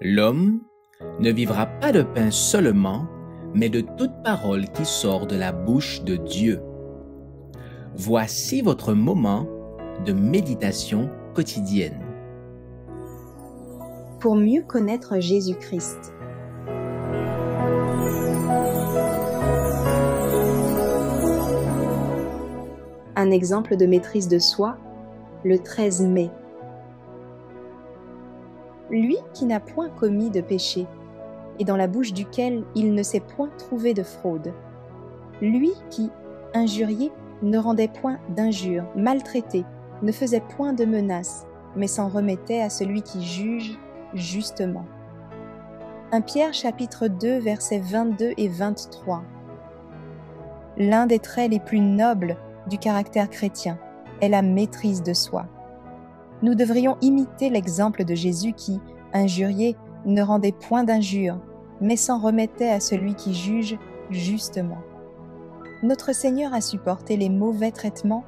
L'homme ne vivra pas de pain seulement, mais de toute parole qui sort de la bouche de Dieu. Voici votre moment de méditation quotidienne. Pour mieux connaître Jésus-Christ. Un exemple de maîtrise de soi, le 13 mai. Lui qui n'a point commis de péché, et dans la bouche duquel il ne s'est point trouvé de fraude. Lui qui, injurié, ne rendait point d'injures, maltraité, ne faisait point de menaces, mais s'en remettait à celui qui juge justement. 1 Pierre chapitre 2 versets 22 et 23. L'un des traits les plus nobles du caractère chrétien est la maîtrise de soi. Nous devrions imiter l'exemple de Jésus qui, injurié, ne rendait point d'injures, mais s'en remettait à celui qui juge justement. Notre Seigneur a supporté les mauvais traitements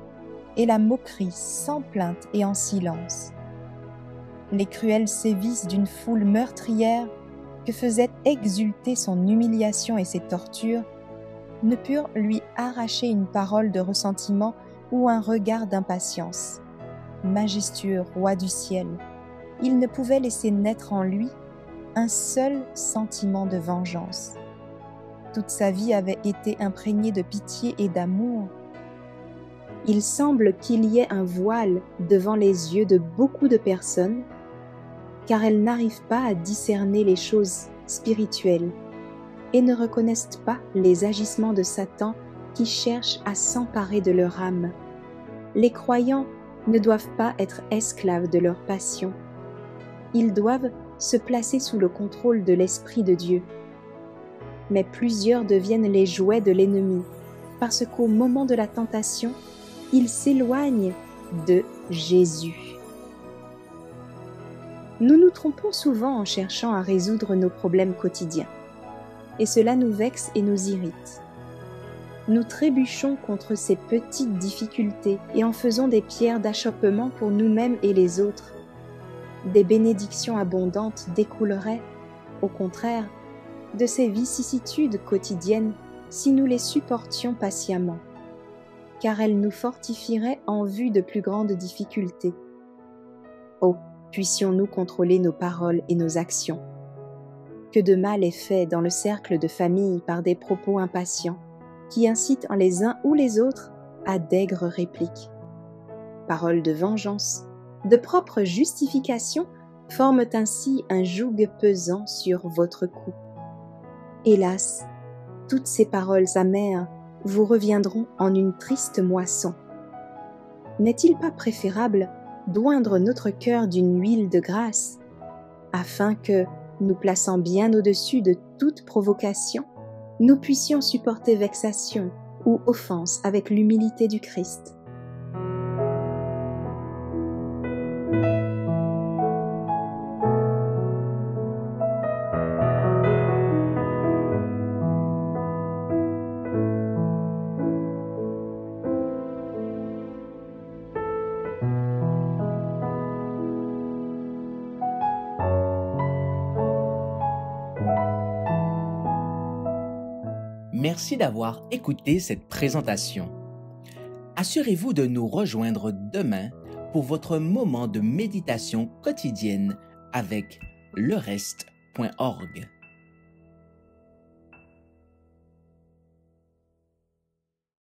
et la moquerie sans plainte et en silence. Les cruels sévices d'une foule meurtrière que faisait exulter son humiliation et ses tortures ne purent lui arracher une parole de ressentiment ou un regard d'impatience. Majestueux roi du ciel, il ne pouvait laisser naître en lui un seul sentiment de vengeance. Toute sa vie avait été imprégnée de pitié et d'amour. Il semble qu'il y ait un voile devant les yeux de beaucoup de personnes, car elles n'arrivent pas à discerner les choses spirituelles et ne reconnaissent pas les agissements de Satan qui cherche à s'emparer de leur âme. Les croyants ne doivent pas être esclaves de leur passion. Ils doivent se placer sous le contrôle de l'Esprit de Dieu. Mais plusieurs deviennent les jouets de l'ennemi, parce qu'au moment de la tentation, ils s'éloignent de Jésus. Nous nous trompons souvent en cherchant à résoudre nos problèmes quotidiens, et cela nous vexe et nous irrite. Nous trébuchons contre ces petites difficultés et en faisons des pierres d'achoppement pour nous-mêmes et les autres. Des bénédictions abondantes découleraient, au contraire, de ces vicissitudes quotidiennes si nous les supportions patiemment, car elles nous fortifieraient en vue de plus grandes difficultés. Oh, puissions-nous contrôler nos paroles et nos actions. Que de mal est fait dans le cercle de famille par des propos impatients, qui incitent les uns ou les autres à d'aigres répliques. Paroles de vengeance, de propres justifications forment ainsi un joug pesant sur votre cou. Hélas, toutes ces paroles amères vous reviendront en une triste moisson. N'est-il pas préférable d'oindre notre cœur d'une huile de grâce, afin que, nous plaçant bien au-dessus de toute provocation, nous puissions supporter vexation ou offense avec l'humilité du Christ. Merci d'avoir écouté cette présentation. Assurez-vous de nous rejoindre demain pour votre moment de méditation quotidienne avec lereste.org.